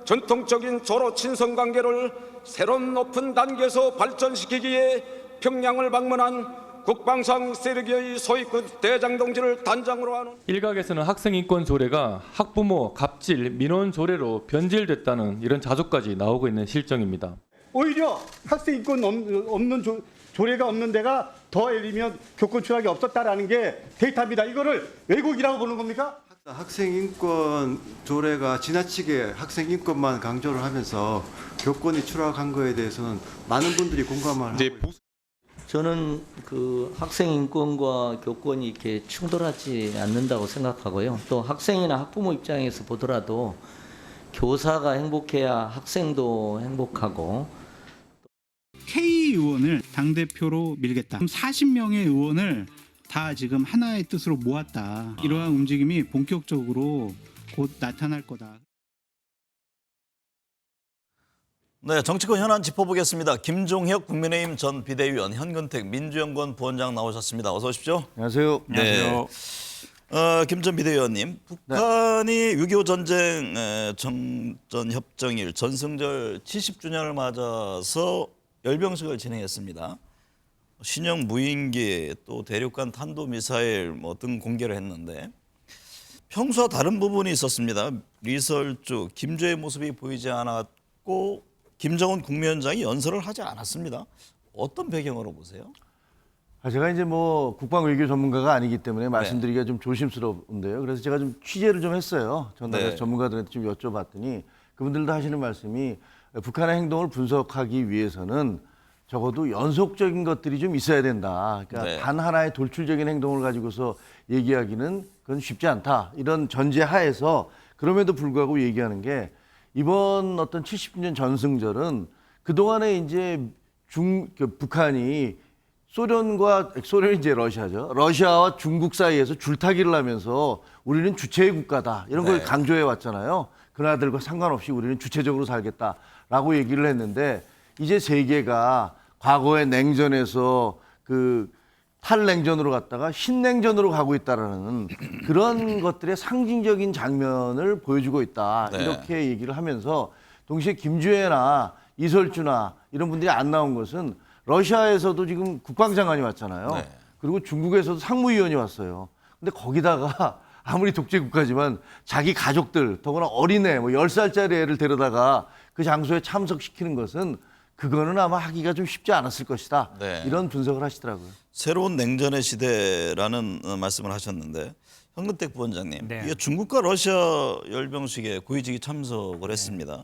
전통적인 조로 친선 관계를 새로운 높은 단계에서 발전시키기에 평양을 방문한 국방상 세르게이 소이크 대장 동지를 단장으로 하는 일각에서는 학생인권 조례가 학부모 갑질, 민원 조례로 변질됐다는 이런 자족까지 나오고 있는 실정입니다. 오히려 학생 인권 없는 조례가 없는 데가 더 예를 들면 교권 추락이 없었다라는 게 데이터입니다. 이거를 왜곡이라고 보는 겁니까? 학생 인권 조례가 지나치게 학생 인권만 강조를 하면서 교권이 추락한 거에 대해서는 많은 분들이 공감을 하고 있습니다. 저는 그 학생 인권과 교권이 이렇게 충돌하지 않는다고 생각하고요. 또 학생이나 학부모 입장에서 보더라도 교사가 행복해야 학생도 행복하고. K 의원을 당대표로 밀겠다. 40명의 의원을 다 지금 하나의 뜻으로 모았다. 이러한 움직임이 본격적으로 곧 나타날 거다. 네, 정치권 현안 짚어보겠습니다. 김종혁 국민의힘 전 비대위원, 현근택 민주연구원 부원장 나오셨습니다. 어서 오십시오. 안녕하세요. 네. 김 전 비대위원님, 북한이 6.25 전쟁 정전 협정일 전승절 70주년을 맞아서 열병식을 진행했습니다. 신형 무인기 또 대륙간 탄도미사일 등 공개를 했는데 평소와 다른 부분이 있었습니다. 리설주, 김조의 모습이 보이지 않았고 김정은 국무위원장이 연설을 하지 않았습니다. 어떤 배경으로 보세요? 제가 이제 뭐 국방외교 전문가가 아니기 때문에 말씀드리기가 좀 조심스러운데요. 그래서 제가 좀 취재를 좀 했어요. 전날에 전문가들한테 좀 여쭤봤더니 그분들도 하시는 말씀이 북한의 행동을 분석하기 위해서는 적어도 연속적인 것들이 좀 있어야 된다. 그러니까 단 하나의 돌출적인 행동을 가지고서 얘기하기는 그건 쉽지 않다. 이런 전제 하에서 그럼에도 불구하고 얘기하는 게 이번 어떤 70주년 전승절은 그동안에 이제 북한이 소련이 이제 러시아죠. 러시아와 중국 사이에서 줄타기를 하면서 우리는 주체의 국가다. 이런 걸 강조해 왔잖아요. 그나들과 상관없이 우리는 주체적으로 살겠다라고 얘기를 했는데 이제 세계가 과거의 냉전에서 그 탈냉전으로 갔다가 신냉전으로 가고 있다라는 그런 것들의 상징적인 장면을 보여주고 있다. 이렇게 얘기를 하면서 동시에 김주애나 이설주나 이런 분들이 안 나온 것은 러시아에서도 지금 국방장관이 왔잖아요. 그리고 중국에서도 상무위원이 왔어요. 근데 거기다가 아무리 독재국가지만 자기 가족들, 더구나 어린애, 10살짜리 애를 데려다가 그 장소에 참석시키는 것은 그거는 아마 하기가 좀 쉽지 않았을 것이다. 이런 분석을 하시더라고요. 새로운 냉전의 시대라는 말씀을 하셨는데 현근택 부원장님, 이게 중국과 러시아 열병식에 고위직이 참석을 했습니다.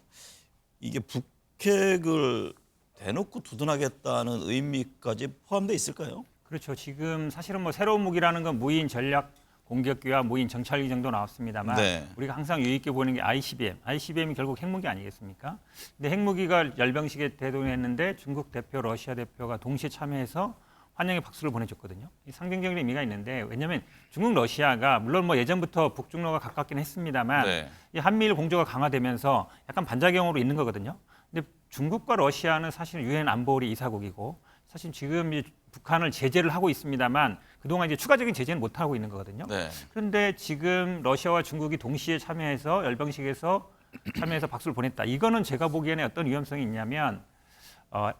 이게 북핵을 대놓고 두둔하겠다는 의미까지 포함되어 있을까요? 그렇죠. 지금 사실은 뭐 새로운 무기라는 건 무인 전략 공격기와 무인 정찰기 정도 나왔습니다만 우리가 항상 유의 있게 보는 게 ICBM이 결국 핵무기 아니겠습니까? 근데 핵무기가 열병식에 대동했는데 중국 대표, 러시아 대표가 동시에 참여해서 환영의 박수를 보내줬거든요. 이 상징적인 의미가 있는데 왜냐하면 중국, 러시아가 물론 뭐 예전부터 북중로가 가깝긴 했습니다만 이 한미일 공조가 강화되면서 약간 반작용으로 있는 거거든요. 근데 중국과 러시아는 사실 유엔 안보리 이사국이고 사실 지금 이제 북한을 제재를 하고 있습니다만 그동안 이제 추가적인 제재는 못 하고 있는 거거든요. 그런데 지금 러시아와 중국이 동시에 참여해서 열병식에서 참여해서 박수를 보냈다. 이거는 제가 보기에는 어떤 위험성이 있냐면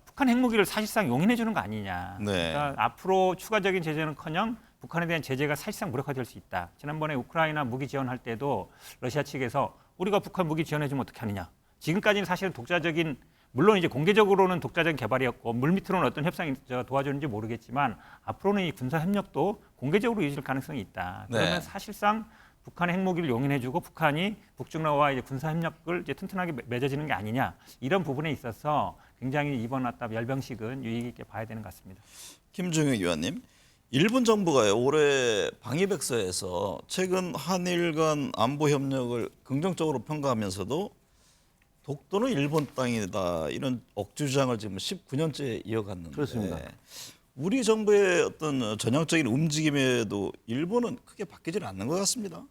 북한 핵무기를 사실상 용인해 주는 거 아니냐. 그러니까 앞으로 추가적인 제재는커녕 북한에 대한 제재가 사실상 무력화될 수 있다. 지난번에 우크라이나 무기 지원할 때도 러시아 측에서 우리가 북한 무기 지원해 주면 어떻게 하느냐. 지금까지는 사실은 독자적인 물론 이제 공개적으로는 독자적인 개발이었고 물밑으로는 어떤 협상이 도와주는지 모르겠지만 앞으로는 이 군사 협력도 공개적으로 이어질 가능성이 있다. 그러면 사실상 북한의 핵무기를 용인해주고 북한이 북중러와 이제 군사 협력을 이제 튼튼하게 맺어지는 게 아니냐 이런 부분에 있어서 굉장히 이번 열병식은 유의 있게 봐야 되는 것 같습니다. 김종혁 의원님, 일본 정부가요 올해 방위백서에서 최근 한일 간 안보 협력을 긍정적으로 평가하면서도 독도는 일본 땅이다 이런 억지 주장을 지금 19년째 이어갔는데 그렇습니다. 우리 정부의 어떤 전향적인 움직임에도 일본은 크게 바뀌지는 않는 것 같습니다.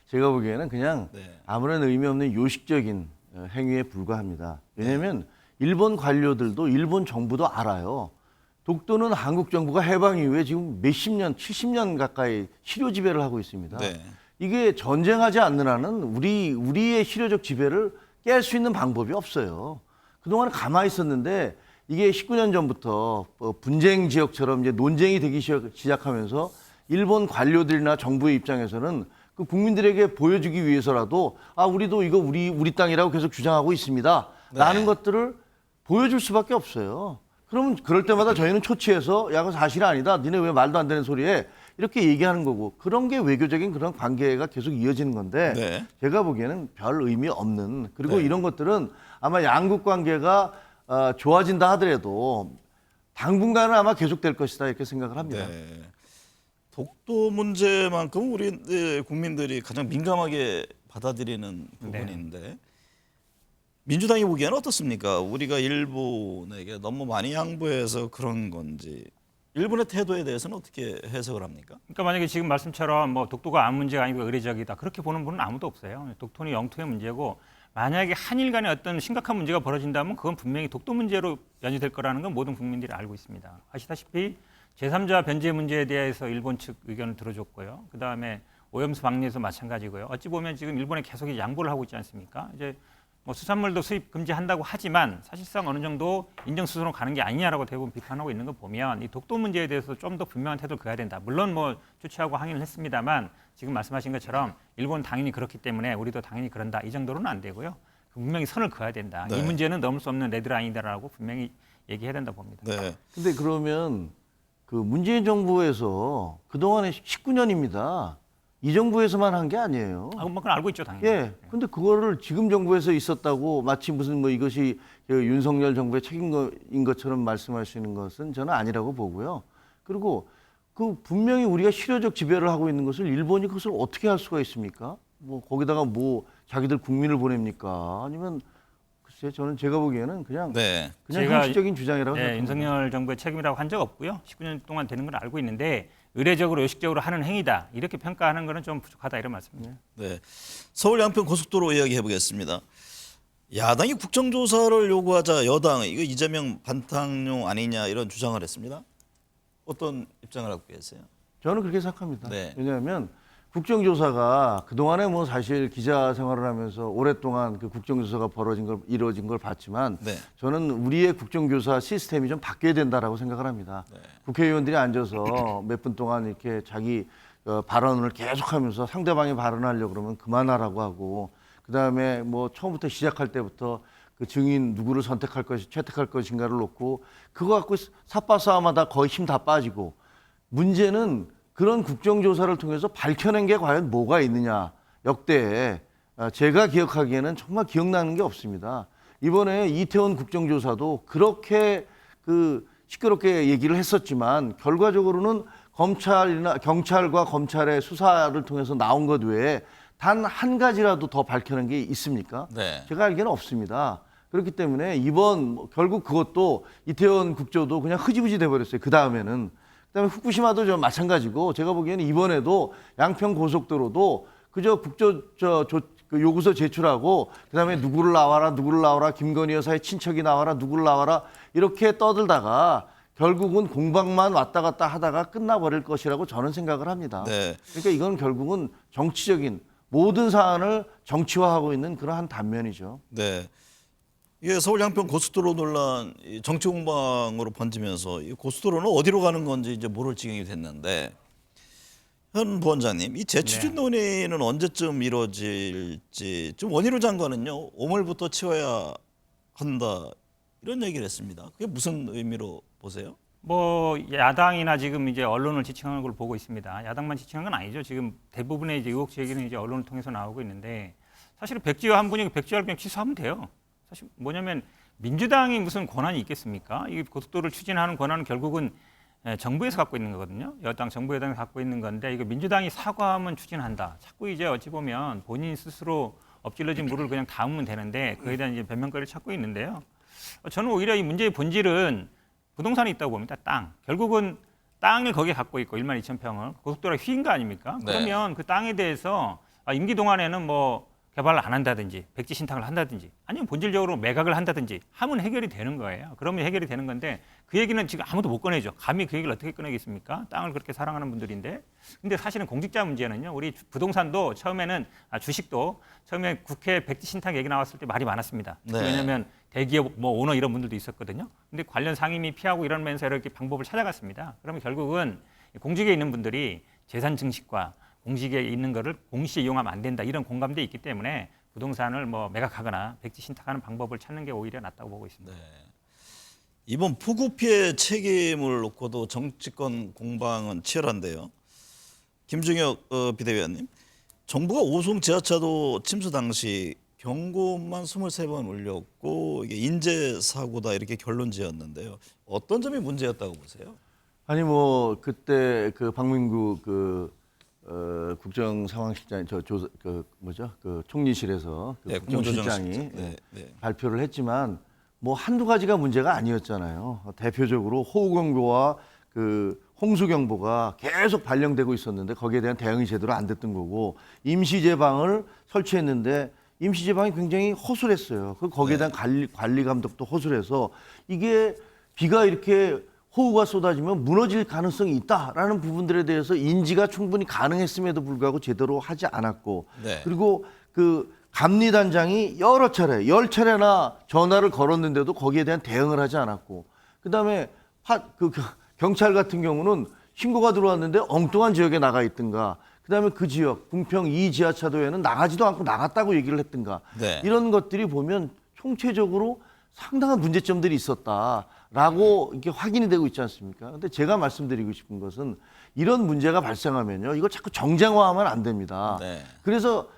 제가 보기에는 그냥 아무런 의미 없는 요식적인 행위에 불과합니다. 왜냐하면 일본 관료들도 일본 정부도 알아요. 독도는 한국 정부가 해방 이후에 지금 몇십 년, 70년 가까이 실효 지배를 하고 있습니다. 이게 전쟁하지 않는 한은 우리의 실효적 지배를 깰 수 있는 방법이 없어요. 그동안 가만히 있었는데 이게 19년 전부터 분쟁 지역처럼 이제 논쟁이 되기 시작하면서 일본 관료들이나 정부의 입장에서는 그 국민들에게 보여주기 위해서라도 우리도 이거 우리 땅이라고 계속 주장하고 있습니다. 라는 것들을 보여줄 수밖에 없어요. 그러면 그럴 때마다 저희는 초치해서 야, 그거 사실 아니다. 니네 왜 말도 안 되는 소리에 이렇게 얘기하는 거고 그런 게 외교적인 그런 관계가 계속 이어지는 건데 제가 보기에는 별 의미 없는 그리고 이런 것들은 아마 양국 관계가 좋아진다 하더라도 당분간은 아마 계속될 것이다 이렇게 생각을 합니다. 네. 독도 문제만큼 우리 국민들이 가장 민감하게 받아들이는 부분인데 민주당이 보기에는 어떻습니까? 우리가 일본에게 너무 많이 양보해서 그런 건지 일본의 태도에 대해서는 어떻게 해석을 합니까? 그러니까 만약에 지금 말씀처럼 뭐 독도가 아무 문제가 아니고 의례적이다 그렇게 보는 분은 아무도 없어요. 독도는 영토의 문제고 만약에 한일 간에 어떤 심각한 문제가 벌어진다면 그건 분명히 독도 문제로 연유될 거라는 건 모든 국민들이 알고 있습니다. 아시다시피 제3자 변제 문제에 대해서 일본 측 의견을 들어줬고요. 그다음에 오염수 방류에서 마찬가지고요. 어찌 보면 지금 일본에 계속 양보를 하고 있지 않습니까? 이제 뭐 수산물도 수입 금지한다고 하지만 사실상 어느 정도 인정수준으로 가는 게 아니냐라고 대부분 비판하고 있는 거 보면 이 독도 문제에 대해서 좀 더 분명한 태도를 그어야 된다. 물론 뭐 주최하고 항의를 했습니다만 지금 말씀하신 것처럼 일본은 당연히 그렇기 때문에 우리도 당연히 그런다. 이 정도로는 안 되고요. 분명히 선을 그어야 된다. 이 문제는 넘을 수 없는 레드라인이다라고 분명히 얘기해야 된다 봅니다. 네. 근데 그러면 그 문재인 정부에서 그동안에 19년입니다. 이 정부에서만 한 게 아니에요. 그건 알고 있죠, 당연히. 예. 근데 그거를 지금 정부에서 있었다고 마치 무슨 뭐 이것이 윤석열 정부의 책임인 것처럼 말씀하시는 것은 저는 아니라고 보고요. 그리고 그 분명히 우리가 실효적 지배를 하고 있는 것을 일본이 그것을 어떻게 할 수가 있습니까? 뭐 거기다가 뭐 자기들 국민을 보냅니까? 아니면 글쎄 저는 제가 보기에는 그냥 형식적인 주장이라고 생각합니다. 윤석열 정부의 책임이라고 한 적 없고요. 19년 동안 되는 걸 알고 있는데 의례적으로 의식적으로 하는 행위다. 이렇게 평가하는 것은 좀 부족하다 이런 말씀입니다. 네. 서울 양평 고속도로 이야기해 보겠습니다. 야당이 국정조사를 요구하자 여당은 이거 이재명 반탕용 아니냐 이런 주장을 했습니다. 어떤 입장을 갖고 계세요? 저는 그렇게 생각합니다. 네. 왜냐하면 국정조사가 그동안에 뭐 사실 기자 생활을 하면서 오랫동안 그 국정조사가 이루어진 걸 봤지만 저는 우리의 국정조사 시스템이 좀 바뀌어야 된다라고 생각을 합니다. 국회의원들이 앉아서 몇 분 동안 이렇게 자기 발언을 계속하면서 상대방이 발언하려고 그러면 그만하라고 하고 그다음에 뭐 처음부터 시작할 때부터 그 증인 누구를 채택할 것인가를 놓고 그거 갖고 삿바 싸움하다 거의 힘 다 빠지고 문제는 그런 국정조사를 통해서 밝혀낸 게 과연 뭐가 있느냐. 역대에 제가 기억하기에는 정말 기억나는 게 없습니다. 이번에 이태원 국정조사도 그렇게 그 시끄럽게 얘기를 했었지만 결과적으로는 경찰과 검찰의 수사를 통해서 나온 것 외에 단 한 가지라도 더 밝혀낸 게 있습니까? 제가 알기에는 없습니다. 그렇기 때문에 이번 결국 그것도 이태원 국조도 그냥 흐지부지 돼버렸어요. 그 다음에는. 그다음에 후쿠시마도 좀 마찬가지고 제가 보기에는 이번에도 양평 고속도로도 그저 그 요구서 제출하고 그다음에 누구를 나와라 김건희 여사의 친척이 나와라 누구를 나와라 이렇게 떠들다가 결국은 공방만 왔다 갔다 하다가 끝나버릴 것이라고 저는 생각을 합니다. 그러니까 이건 결국은 정치적인 모든 사안을 정치화하고 있는 그런 한 단면이죠. 네. 이게 서울 양평 고속도로 논란 정치 공방으로 번지면서 이 고속도로는 어디로 가는 건지 이제 모를 지경이 됐는데 현 부원장님 이 재추진 논의는 언제쯤 이루어질지 좀 원희룡 장관은요 5월부터 치워야 한다 이런 얘기를 했습니다. 그게 무슨 의미로 보세요? 뭐 야당이나 지금 이제 언론을 지칭하는 걸 보고 있습니다. 야당만 지칭한 건 아니죠. 지금 대부분의 이제 의혹 제기는 이제 언론을 통해서 나오고 있는데 사실은 백지화 한 분이 백지화를 그냥 취소하면 돼요. 사실 뭐냐면 민주당이 무슨 권한이 있겠습니까? 이 고속도로를 추진하는 권한은 결국은 정부에서 갖고 있는 거거든요. 여당 정부 여당이 갖고 있는 건데 이거 민주당이 사과하면 추진한다. 자꾸 이제 어찌 보면 본인 스스로 엎질러진 물을 그냥 담으면 되는데 그에 대한 이제 변명거리를 찾고 있는데요. 저는 오히려 이 문제의 본질은 부동산이 있다고 봅니다. 땅. 결국은 땅을 거기에 갖고 있고 1만 2천 평을 고속도로가 휘인 거 아닙니까? 그러면 그 땅에 대해서 임기 동안에는 뭐 개발을 안 한다든지 백지 신탁을 한다든지 아니면 본질적으로 매각을 한다든지 하면 해결이 되는 거예요. 그러면 해결이 되는 건데 그 얘기는 지금 아무도 못 꺼내죠. 감히 그 얘기를 어떻게 꺼내겠습니까? 땅을 그렇게 사랑하는 분들인데. 근데 사실은 공직자 문제는요. 우리 부동산도 처음에는 주식도 처음에 국회 백지 신탁 얘기 나왔을 때 말이 많았습니다. 네. 왜냐하면 대기업 뭐 오너 이런 분들도 있었거든요. 근데 관련 상임위 피하고 이러면서 이렇게 방법을 찾아갔습니다. 그러면 결국은 공직에 있는 분들이 재산 증식과 공직에 있는 거를 동시에 이용하면 안 된다 이런 공감대 있기 때문에 부동산을 뭐 매각하거나 백지 신탁하는 방법을 찾는 게 오히려 낫다고 보고 있습니다. 네. 이번 폭우 피해 책임을 놓고도 정치권 공방은 치열한데요. 김중혁 비대위원님, 정부가 오송 지하차도 침수 당시 경고음만 23번 울렸고 이게 인재 사고다 이렇게 결론 지었는데요. 어떤 점이 문제였다고 보세요? 아니 뭐 그때 그 박민구 국정상황실장 그 총리실에서 그 네, 국정실장이 네, 네. 발표를 했지만 뭐 한두 가지가 문제가 아니었잖아요. 대표적으로 호우경보와 그 홍수경보가 계속 발령되고 있었는데 거기에 대한 대응이 제대로 안 됐던 거고 임시제방을 설치했는데 임시제방이 굉장히 허술했어요. 거기에 대한 관리 감독도 허술해서 이게 비가 이렇게 호우가 쏟아지면 무너질 가능성이 있다라는 부분들에 대해서 인지가 충분히 가능했음에도 불구하고 제대로 하지 않았고 네. 그리고 그 감리단장이 여러 차례, 10차례나 전화를 걸었는데도 거기에 대한 대응을 하지 않았고 그다음에 경찰 같은 경우는 신고가 들어왔는데 엉뚱한 지역에 나가 있든가 그다음에 그 지역 궁평 2 지하차도에는 나가지도 않고 나갔다고 얘기를 했든가 네. 이런 것들이 보면 총체적으로 상당한 문제점들이 있었다라고 이렇게 확인이 되고 있지 않습니까? 근데 제가 말씀드리고 싶은 것은 이런 문제가 발생하면요. 이거 자꾸 정쟁화하면 안 됩니다. 네. 그래서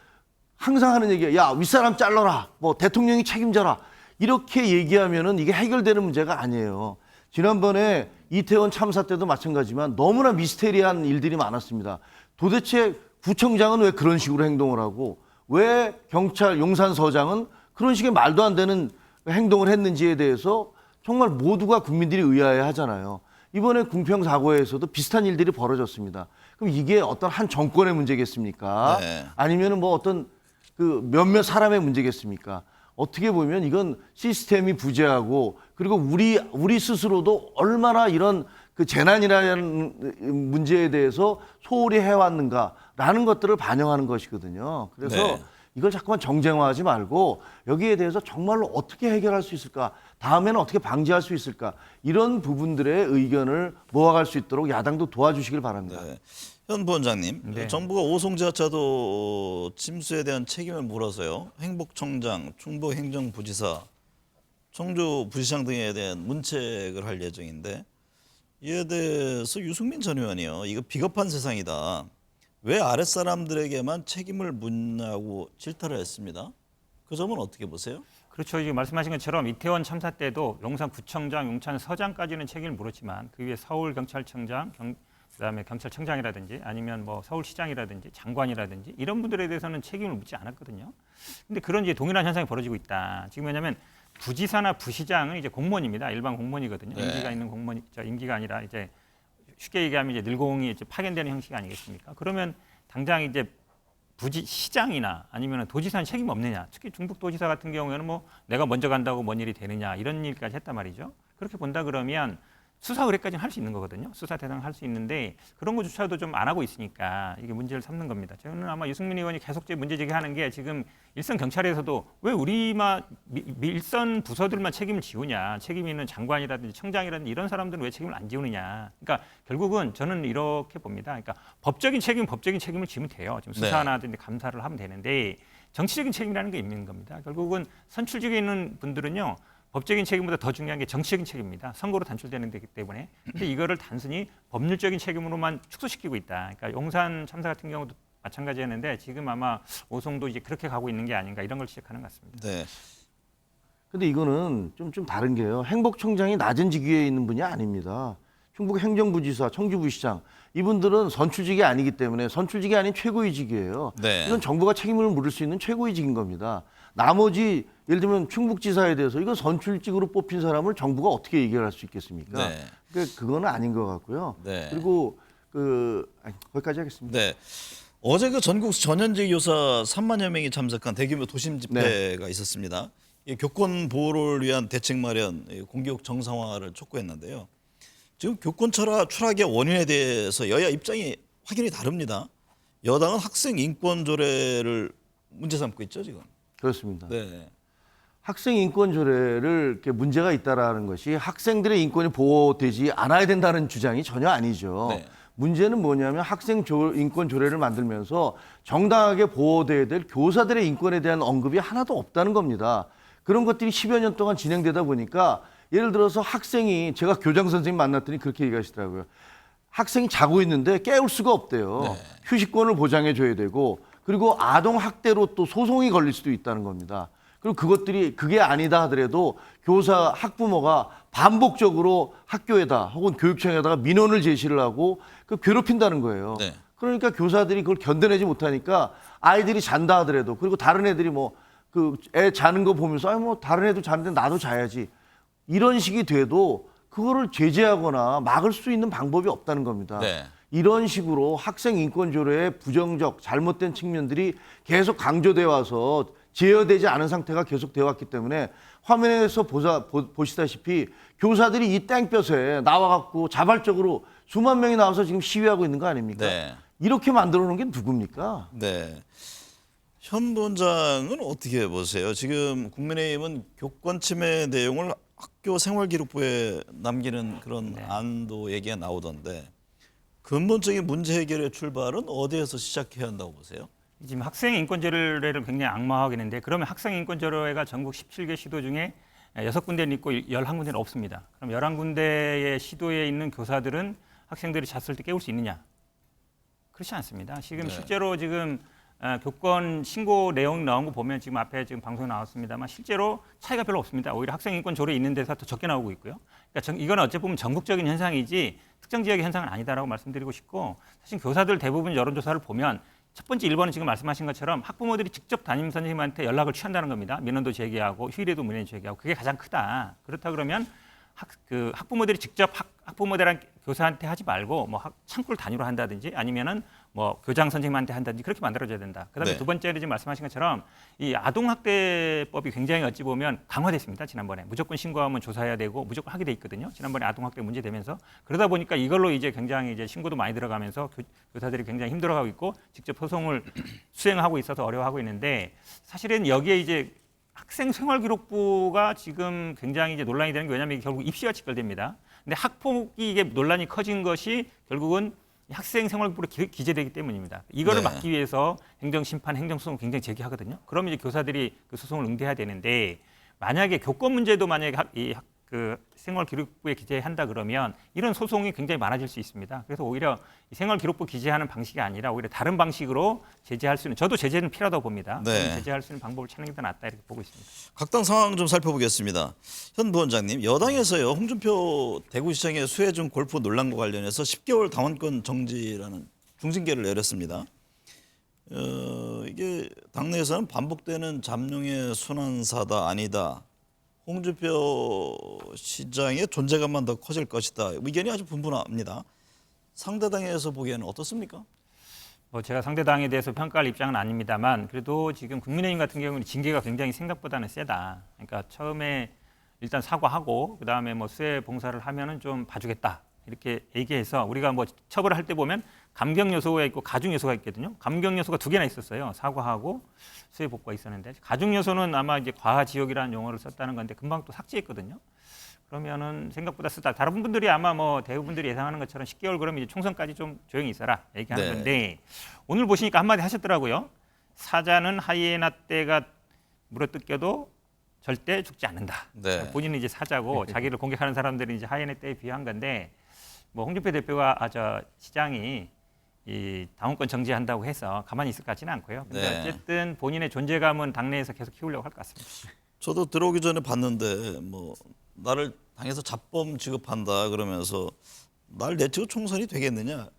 항상 하는 얘기야. 야, 윗사람 잘라라. 뭐 대통령이 책임져라. 이렇게 얘기하면은 이게 해결되는 문제가 아니에요. 지난번에 이태원 참사 때도 마찬가지지만 너무나 미스테리한 일들이 많았습니다. 도대체 구청장은 왜 그런 식으로 행동을 하고 왜 경찰 용산서장은 그런 식의 말도 안 되는 행동을 했는지에 대해서 정말 모두가 국민들이 의아해 하잖아요. 이번에 궁평 사고에서도 비슷한 일들이 벌어졌습니다. 그럼 이게 어떤 한 정권의 문제겠습니까? 네. 아니면은 뭐 어떤 그 몇몇 사람의 문제겠습니까? 어떻게 보면 이건 시스템이 부재하고 그리고 우리 스스로도 얼마나 이런 그 재난이라는 문제에 대해서 소홀히 해왔는가라는 것들을 반영하는 것이거든요. 그래서 네. 이걸 자꾸만 정쟁화하지 말고 여기에 대해서 정말로 어떻게 해결할 수 있을까? 다음에는 어떻게 방지할 수 있을까? 이런 부분들의 의견을 모아갈 수 있도록 야당도 도와주시길 바랍니다. 네. 현 부원장님, 네. 정부가 오송지하차도 침수에 대한 책임을 물어서요. 행복청장, 충북행정부지사, 청주부시장 등에 대한 문책을 할 예정인데 이에 대해서 유승민 전 의원이요. 이거 비겁한 세상이다. 왜 아랫사람들에게만 책임을 묻냐고 질타를 했습니다. 그 점은 어떻게 보세요? 그렇죠. 지금 말씀하신 것처럼 이태원 참사 때도 용산구청장, 용산서장까지는 책임을 물었지만 그 위에 서울경찰청장, 그다음에 경찰청장이라든지 아니면 뭐 서울시장이라든지 장관이라든지 이런 분들에 대해서는 책임을 묻지 않았거든요. 근데 그런 이제 동일한 현상이 벌어지고 있다. 지금 왜냐하면 부지사나 부시장은 이제 공무원입니다. 일반 공무원이거든요. 네. 임기가 있는 공무원, 임기가 아니라 이제 쉽게 얘기하면 이제 늘공이 이제 파견되는 형식 아니겠습니까? 그러면 당장 이제 시장이나 아니면 도지사는 책임 없느냐? 특히 중북도지사 같은 경우에는 뭐 내가 먼저 간다고 뭔 일이 되느냐 이런 일까지 했단 말이죠. 그렇게 본다 그러면 수사 의뢰까지는 할 수 있는 거거든요. 수사 대상 할 수 있는데 그런 것조차도 좀 안 하고 있으니까 이게 문제를 삼는 겁니다. 저는 아마 유승민 의원이 계속 문제 제기하는 게 지금 일선 경찰에서도 왜 우리만 일선 부서들만 책임을 지우냐? 책임 있는 장관이라든지 청장이라든지 이런 사람들은 왜 책임을 안 지우느냐? 그러니까 결국은 저는 이렇게 봅니다. 그러니까 법적인 책임을 지면 돼요. 지금 수사나든지 감사를 하면 되는데 정치적인 책임이라는 게 있는 겁니다. 결국은 선출직에 있는 분들은요. 법적인 책임보다 더 중요한 게 정치적인 책임입니다. 선거로 단출되는 데기 때문에. 근데 이거를 단순히 법률적인 책임으로만 축소시키고 있다. 그러니까 용산 참사 같은 경우도 마찬가지였는데 지금 아마 오송도 이제 그렇게 가고 있는 게 아닌가 이런 걸 지적하는 것 같습니다. 네. 근데 이거는 좀 다른 게요. 행복청장이 낮은 직위에 있는 분이 아닙니다. 충북행정부지사, 청주부시장 이분들은 선출직이 아니기 때문에 선출직이 아닌 최고위직이에요. 네. 이건 정부가 책임을 물을 수 있는 최고위직인 겁니다. 나머지 예를 들면 충북지사에 대해서 이거 선출직으로 뽑힌 사람을 정부가 어떻게 얘기할 수 있겠습니까? 네. 그러니까 그거는 아닌 것 같고요. 네. 그리고 거기까지 하겠습니다. 네. 어제 그 전국 전현직 교사 3만여 명이 참석한 대규모 도심 집회가 있었습니다. 이 교권 보호를 위한 대책 마련, 공교육 정상화를 촉구했는데요. 지금 교권 추락의 원인에 대해서 여야 입장이 확연히 다릅니다. 여당은 학생 인권 조례를 문제 삼고 있죠, 지금. 그렇습니다. 네. 학생 인권 조례를 이렇게 문제가 있다라는 것이 학생들의 인권이 보호되지 않아야 된다는 주장이 전혀 아니죠. 네. 문제는 뭐냐면 학생 인권 조례를 만들면서 정당하게 보호돼야 될 교사들의 인권에 대한 언급이 하나도 없다는 겁니다. 그런 것들이 10여 년 동안 진행되다 보니까 예를 들어서 학생이 제가 교장 선생님 만났더니 그렇게 얘기하시더라고요. 학생이 자고 있는데 깨울 수가 없대요. 네. 휴식권을 보장해 줘야 되고 그리고 아동 학대로 또 소송이 걸릴 수도 있다는 겁니다. 그리고 그게 아니다 하더라도 교사, 학부모가 반복적으로 학교에다 혹은 교육청에다가 민원을 제시를 하고 그 괴롭힌다는 거예요. 네. 그러니까 교사들이 그걸 견뎌내지 못하니까 아이들이 잔다 하더라도 그리고 다른 애들이 뭐 그 애 자는 거 보면서 뭐 다른 애도 자는데 나도 자야지 이런 식이 돼도 그거를 제재하거나 막을 수 있는 방법이 없다는 겁니다. 네. 이런 식으로 학생 인권 조례의 부정적 잘못된 측면들이 계속 강조돼 와서 제어되지 않은 상태가 계속 되어 왔기 때문에 화면에서 보시다시피 교사들이 이 땡볕에 나와갖고 자발적으로 수만 명이 나와서 지금 시위하고 있는 거 아닙니까? 네. 이렇게 만들어 놓은 게 누굽니까? 네. 현 부원장은 어떻게 보세요? 지금 국민의힘은 교권 침해 내용을 학교 생활기록부에 남기는 그런 안도 얘기가 나오던데 근본적인 문제 해결의 출발은 어디에서 시작해야 한다고 보세요? 지금 학생 인권 조례를 굉장히 악마화하고 있는데 그러면 학생 인권 조례가 전국 17개 시도 중에 6군데는 있고 11군데는 없습니다. 그럼 11군데의 시도에 있는 교사들은 학생들이 잤을 때 깨울 수 있느냐? 그렇지 않습니다. 지금 실제로 지금 교권 신고 내용 나온 거 보면 지금 앞에 지금 방송에 나왔습니다만 실제로 차이가 별로 없습니다. 오히려 학생 인권 조례 있는 데서 더 적게 나오고 있고요. 그러니까 이건 어찌 보면 전국적인 현상이지 특정 지역의 현상은 아니다라고 말씀드리고 싶고 사실 교사들 대부분 여론조사를 보면 첫 번째 1번은 지금 말씀하신 것처럼 학부모들이 직접 담임 선생님한테 연락을 취한다는 겁니다. 민원도 제기하고 휴일에도 문의를 제기하고 그게 가장 크다. 그렇다 그러면 학부모들이 직접 학부모들한 교사한테 하지 말고 뭐 창구를 단위로 한다든지 아니면은 뭐 교장 선생님한테 한다든지 그렇게 만들어져야 된다. 그다음에 네. 두 번째는 지금 말씀하신 것처럼 이 아동학대법이 굉장히 어찌 보면 강화됐습니다. 지난번에 무조건 신고하면 조사해야 되고 무조건 하게 돼 있거든요. 지난번에 아동학대 문제 되면서 그러다 보니까 이걸로 이제 굉장히 이제 신고도 많이 들어가면서 교사들이 굉장히 힘들어하고 있고 직접 소송을 수행하고 있어서 어려워하고 있는데 사실은 여기에 이제 학생 생활기록부가 지금 굉장히 이제 논란이 되는 게 왜냐하면 이게 결국 입시와 직결됩니다. 근데 학폭이 이게 논란이 커진 것이 결국은 학생 생활기록부로 기재되기 때문입니다. 이거를 네. 막기 위해서 행정심판, 행정소송을 굉장히 제기하거든요. 그러면 이제 교사들이 그 소송을 응대해야 되는데 만약에 교권 문제도 만약에 그 생활기록부에 기재한다 그러면 이런 소송이 굉장히 많아질 수 있습니다. 그래서 오히려 생활기록부 기재하는 방식이 아니라 오히려 다른 방식으로 제재할 수 있는 저도 제재는 필요하다고 봅니다. 네. 제재할 수 있는 방법을 찾는 게 더 낫다 이렇게 보고 있습니다. 각 당 상황 좀 살펴보겠습니다. 현 부원장님, 여당에서요 홍준표 대구시장의 수혜중 골프 논란과 관련해서 10개월 당원권 정지라는 중징계를 내렸습니다. 이게 당내에서는 반복되는 잠룡의 순환사다 아니다. 홍준표 시장의 존재감만 더 커질 것이다. 의견이 아주 분분합니다. 상대당에서 보기에는 어떻습니까? 뭐 제가 상대당에 대해서 평가할 입장은 아닙니다만 그래도 지금 국민의힘 같은 경우는 징계가 굉장히 생각보다는 세다. 그러니까 처음에 일단 사과하고 그다음에 뭐 수해 봉사를 하면은 좀 봐주겠다. 이렇게 얘기해서 우리가 뭐 처벌을 할 때 보면 감경 요소가 있고 가중 요소가 있거든요. 감경 요소가 2개나 있었어요. 사과하고 수해 복구가 있었는데 가중 요소는 아마 이제 과하 지역이라는 용어를 썼다는 건데 금방 또 삭제했거든요. 그러면은 생각보다 쓰다. 다른 분들이 아마 뭐 대부분들이 예상하는 것처럼 10개월 그러면 이제 총선까지 좀 조용히 있어라 얘기하는 네. 건데 오늘 보시니까 한마디 하셨더라고요. 사자는 하이에나 떼가 물어뜯겨도 절대 죽지 않는다. 네. 본인은 이제 사자고 자기를 공격하는 사람들은 이제 하이에나 떼에 비유한 건데 뭐 홍준표 대표가 시장이 이 당원권 정지한다고 해서 가만히 있을 것 같지는 않고요. 근데 네. 어쨌든 본인의 존재감은 당내에서 계속 키우려고 할 것 같습니다. 저도 들어오기 전에 봤는데 뭐 나를 당에서 잡범 취급한다 그러면서 날 내치고 총선이 되겠느냐.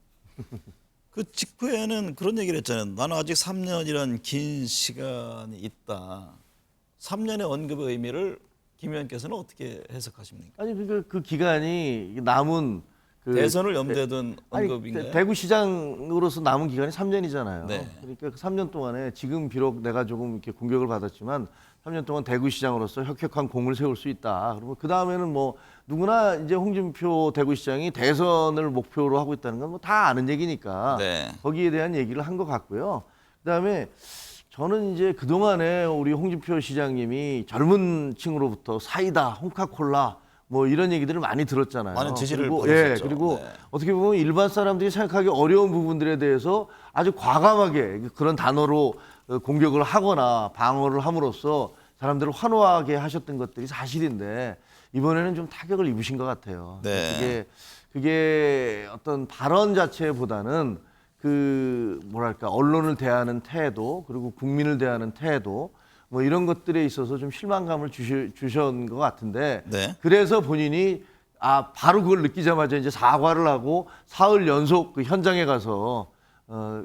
그 직후에는 그런 얘기를 했잖아요. 나는 아직 3년이란 긴 시간이 있다. 3년의 언급의 의미를 김 의원께서는 어떻게 해석하십니까? 아니 그러니까 그 기간이 남은 대선을 염두에 둔 아니, 언급인가요? 대구시장으로서 남은 기간이 3년이잖아요. 네. 그러니까 그 3년 동안에 지금 비록 내가 조금 이렇게 공격을 받았지만 3년 동안 대구시장으로서 혁혁한 공을 세울 수 있다. 그리고 그 다음에는 뭐 누구나 이제 홍준표 대구시장이 대선을 목표로 하고 있다는 건 뭐 다 아는 얘기니까 네. 거기에 대한 얘기를 한 것 같고요. 그다음에 저는 이제 그동안에 우리 홍준표 시장님이 젊은 층으로부터 사이다, 홍카콜라 뭐 이런 얘기들을 많이 들었잖아요. 많은 지지를 그리고, 받으셨죠. 그리고 네. 어떻게 보면 일반 사람들이 생각하기 어려운 부분들에 대해서 아주 과감하게 그런 단어로 공격을 하거나 방어를 함으로써 사람들을 환호하게 하셨던 것들이 사실인데 이번에는 좀 타격을 입으신 것 같아요. 네. 그게 어떤 발언 자체보다는 그 뭐랄까 언론을 대하는 태도 그리고 국민을 대하는 태도 뭐 이런 것들에 있어서 좀 실망감을 주신 것 같은데 네. 그래서 본인이 바로 그걸 느끼자마자 이제 사과를 하고 사흘 연속 그 현장에 가서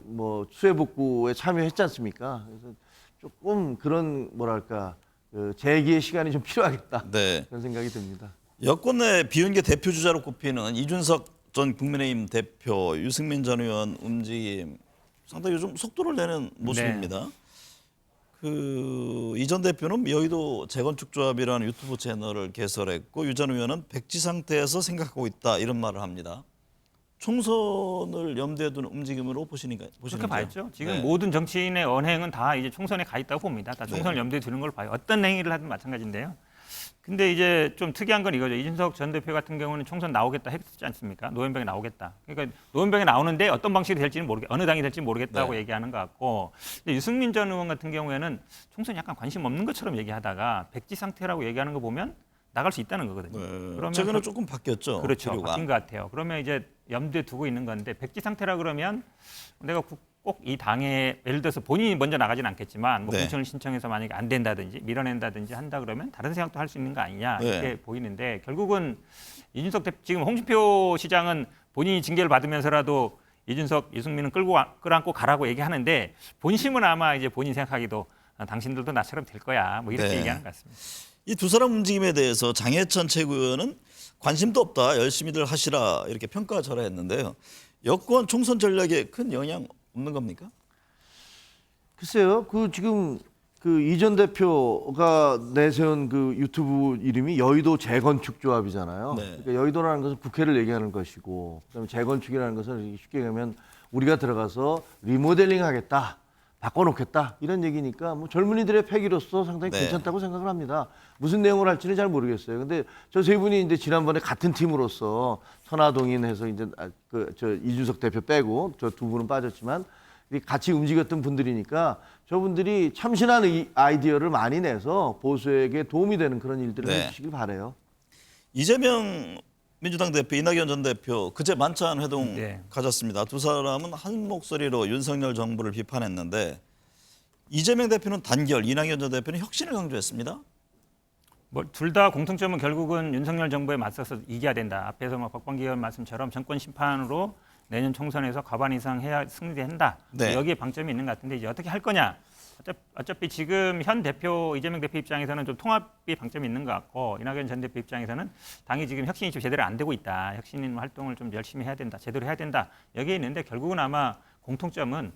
뭐 수해 복구에 참여했지 않습니까? 그래서 조금 그런 뭐랄까 그 재기의 시간이 좀 필요하겠다 네. 그런 생각이 듭니다. 여권 내 비윤계 대표 주자로 꼽히는 이준석 전 국민의힘 대표, 유승민 전 의원 움직임 상당히 요즘 속도를 내는 모습입니다. 그 이 전 대표는 여의도 재건축조합이라는 유튜브 채널을 개설했고 유 전 의원은 백지 상태에서 생각하고 있다 이런 말을 합니다. 총선을 염두에 두는 움직임으로 보시니까 그렇게 봐야죠. 지금 네. 모든 정치인의 언행은 다 이제 총선에 가 있다고 봅니다. 다 총선을 염두에 두는 걸 봐요. 어떤 행위를 하든 마찬가지인데요. 근데 이제 좀 특이한 건 이거죠. 이준석 전 대표 같은 경우는 총선 나오겠다 했지 않습니까? 노원병에 나오겠다. 그러니까 노원병에 나오는데 어떤 방식이 될지는 어느 당이 될지 모르겠다고 네. 얘기하는 것 같고, 근데 유승민 전 의원 같은 경우에는 총선 약간 관심 없는 것처럼 얘기하다가 백지 상태라고 얘기하는 거 보면 나갈 수 있다는 거거든요. 그러면 최근에 조금 바뀌었죠. 그렇죠. 기류가. 바뀐 것 같아요. 그러면 이제 염두에 두고 있는 건데 백지 상태라 그러면 내가 꼭 이 당에 예를 들어서 본인이 먼저 나가진 않겠지만 뭐 네. 공천을 신청해서 만약에 안 된다든지 밀어낸다든지 한다 그러면 다른 생각도 할 수 있는 거 아니냐 이렇게 네. 보이는데 결국은 이준석 대표 지금 홍준표 시장은 본인이 징계를 받으면서라도 이준석, 유승민은 끌어안고 가라고 얘기하는데 본심은 아마 이제 본인 생각하기도 당신들도 나처럼 될 거야 뭐 이렇게 네. 얘기하는 것 같습니다. 이 두 사람 움직임에 대해서 장해찬 최고위원은 관심도 없다, 열심히들 하시라 이렇게 평가절하했는데요. 여권 총선 전략에 큰 영향 없는 겁니까? 글쎄요, 그 지금 그 이 전 대표가 내세운 그 유튜브 이름이 여의도 재건축조합이잖아요. 네. 그러니까 여의도라는 것은 국회를 얘기하는 것이고, 그다음에 재건축이라는 것은 쉽게 얘기하면 우리가 들어가서 리모델링하겠다, 바꿔놓겠다 이런 얘기니까 뭐 젊은이들의 패기로서 상당히 네. 괜찮다고 생각을 합니다. 무슨 내용을 할지는 잘 모르겠어요. 근데 저 세 분이 이제 지난번에 같은 팀으로서 선화동인해서 이제 저 이준석 대표 빼고 저 두 분은 빠졌지만 같이 움직였던 분들이니까 저분들이 참신한 아이디어를 많이 내서 보수에게 도움이 되는 그런 일들을 네. 해주시길 바라요. 이재명 민주당 대표, 이낙연 전 대표 그제 만찬 회동 네. 가졌습니다. 두 사람은 한 목소리로 윤석열 정부를 비판했는데 이재명 대표는 단결, 이낙연 전 대표는 혁신을 강조했습니다. 뭐 둘 다 공통점은 결국은 윤석열 정부에 맞서서 이겨야 된다. 앞에서 뭐 박범기 의원 말씀처럼 정권 심판으로 내년 총선에서 과반 이상 해야 승리한다. 네. 여기에 방점이 있는 것 같은데 이제 어떻게 할 거냐. 어차피 지금 현 대표 이재명 대표 입장에서는 좀 통합이 방점이 있는 것 같고 이낙연 전 대표 입장에서는 당이 지금 혁신이 좀 제대로 안 되고 있다. 혁신 활동을 좀 열심히 해야 된다. 제대로 해야 된다. 여기에 있는데 결국은 아마 공통점은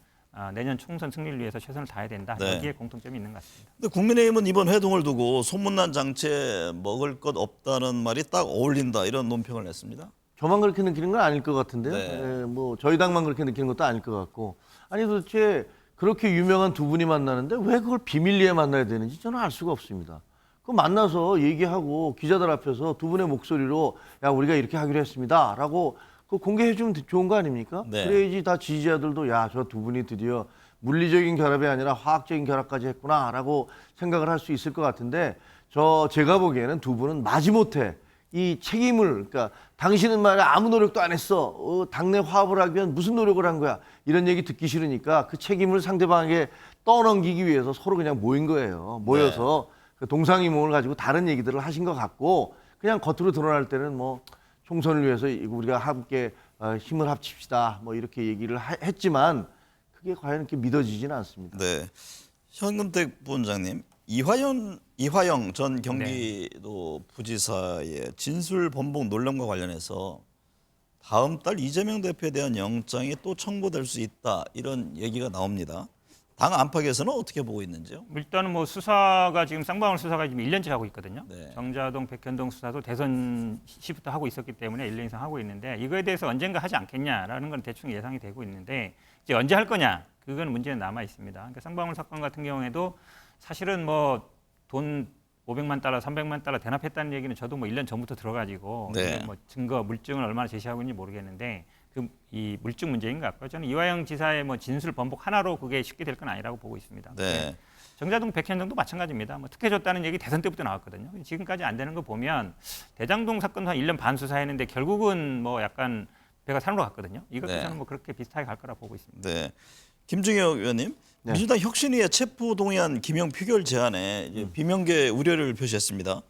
내년 총선 승리를 위해서 최선을 다해야 된다. 네. 여기에 공통점이 있는 것 같습니다. 근데 국민의힘은 이번 회동을 두고 소문난 장치에 먹을 것 없다는 말이 딱 어울린다 이런 논평을 냈습니다. 저만 그렇게 느끼는 건 아닐 것 같은데요. 네. 뭐 저희 당만 그렇게 느끼는 것도 아닐 것 같고. 아니 도대체 그렇게 유명한 두 분이 만나는데 왜 그걸 비밀리에 만나야 되는지 저는 알 수가 없습니다. 그 만나서 얘기하고 기자들 앞에서 두 분의 목소리로 야 우리가 이렇게 하기로 했습니다라고 그 공개해 주면 좋은 거 아닙니까? 네. 그래야지 다 지지자들도 야 저 두 분이 드디어 물리적인 결합이 아니라 화학적인 결합까지 했구나라고 생각을 할 수 있을 것 같은데 제가 보기에는 두 분은 마지못해 이 책임을 그러니까 당신은 말이야 아무 노력도 안 했어. 당내 화합을 하기 위한 무슨 노력을 한 거야. 이런 얘기 듣기 싫으니까 그 책임을 상대방에게 떠넘기기 위해서 서로 그냥 모인 거예요. 모여서 그 동상이몽을 가지고 다른 얘기들을 하신 것 같고 그냥 겉으로 드러날 때는 뭐 총선을 위해서 우리가 함께 힘을 합칩시다. 뭐 이렇게 얘기를 했지만 그게 과연 이렇게 믿어지지는 않습니다. 네, 현근택 부원장님, 이화영 전 경기도 부지사의 진술 번복 논란과 관련해서 다음 달 이재명 대표에 대한 영장이 또 청구될 수 있다 이런 얘기가 나옵니다. 당 안팎에서는 어떻게 보고 있는지요? 일단은 뭐 수사가 지금 쌍방울 수사가 지금 1년째 하고 있거든요. 네. 정자동, 백현동 수사도 대선 시부터 하고 있었기 때문에 1년 이상 하고 있는데 이거에 대해서 언젠가 하지 않겠냐라는 건 대충 예상이 되고 있는데 이제 언제 할 거냐 그건 문제는 남아 있습니다. 그러니까 쌍방울 사건 같은 경우에도 사실은 뭐 돈 500만 달러, 300만 달러 대납했다는 얘기는 저도 뭐 1년 전부터 들어가지고 네. 뭐 증거, 물증을 얼마나 제시하고 있는지 모르겠는데 이 물증 문제인 것 같고요. 저는 이화영 지사의 뭐 진술 번복 하나로 그게 쉽게 될 건 아니라고 보고 있습니다. 네. 정자동, 백현동도 마찬가지입니다. 뭐 특혜 줬다는 얘기 대선 때부터 나왔거든요. 지금까지 안 되는 거 보면 대장동 사건도 한 1년 반 수사했는데 결국은 뭐 약간 배가 산으로 갔거든요. 이것도 네. 저는 뭐 그렇게 비슷하게 갈 거라 보고 있습니다. 네. 김중혁 의원님, 네. 민주당 혁신위의 체포 동의안 기명 표결 제안에 이제 비명계 우려를 표시했습니다.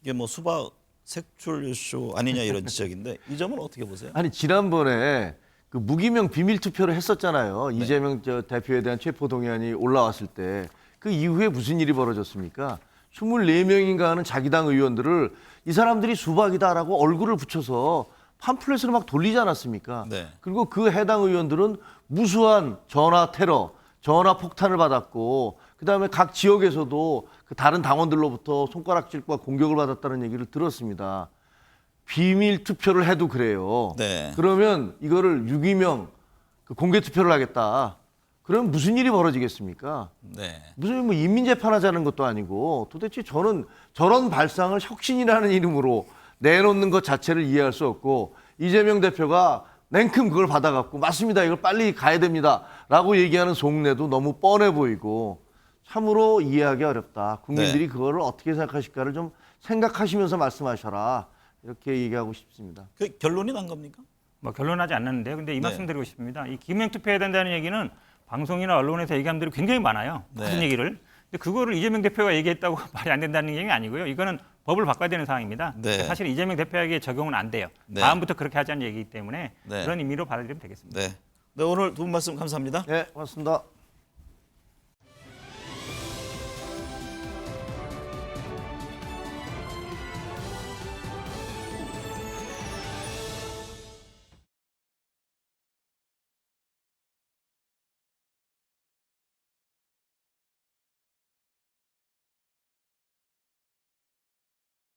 이게 뭐 수박 색출쇼 아니냐 이런 지적인데 이 점은 어떻게 보세요? 아니 지난번에 그 무기명 비밀 투표를 했었잖아요. 이재명 대표에 대한 체포 동의안이 올라왔을 때 그 이후에 무슨 일이 벌어졌습니까? 24명인가 하는 자기 당 의원들을 이 사람들이 수박이다라고 얼굴을 붙여서 팜플렛으로 막 돌리지 않았습니까? 네. 그리고 그 해당 의원들은 무수한 전화 테러, 전화 폭탄을 받았고 그다음에 각 지역에서도 그 다른 당원들로부터 손가락질과 공격을 받았다는 얘기를 들었습니다. 비밀 투표를 해도 그래요. 네. 그러면 이거를 유기명 그 공개 투표를 하겠다. 그러면 무슨 일이 벌어지겠습니까? 네. 무슨 뭐 인민재판하자는 것도 아니고 도대체 저는 저런 발상을 혁신이라는 이름으로 내놓는 것 자체를 이해할 수 없고 이재명 대표가 냉큼 그걸 받아갖고 맞습니다. 이걸 빨리 가야 됩니다라고 얘기하는 속내도 너무 뻔해 보이고 참으로 이해하기 어렵다. 국민들이 그거를 어떻게 생각하실까를 좀 생각하시면서 말씀하셔라. 이렇게 얘기하고 싶습니다. 그 결론이 난 겁니까? 뭐 결론하지 않았는데요. 근데 이 네. 말씀 드리고 싶습니다. 이 기명 투표해야 된다는 얘기는 방송이나 언론에서 얘기하는 분들이 굉장히 많아요. 무슨 네. 얘기를. 근데 그거를 이재명 대표가 얘기했다고 말이 안 된다는 얘기가 아니고요. 이거는 법을 바꿔야 되는 상황입니다. 네. 사실 이재명 대표에게 적용은 안 돼요. 네. 다음부터 그렇게 하자는 얘기이기 때문에 네. 그런 의미로 받아들이면 되겠습니다. 네. 네, 오늘 두 분 말씀 감사합니다. 네, 고맙습니다.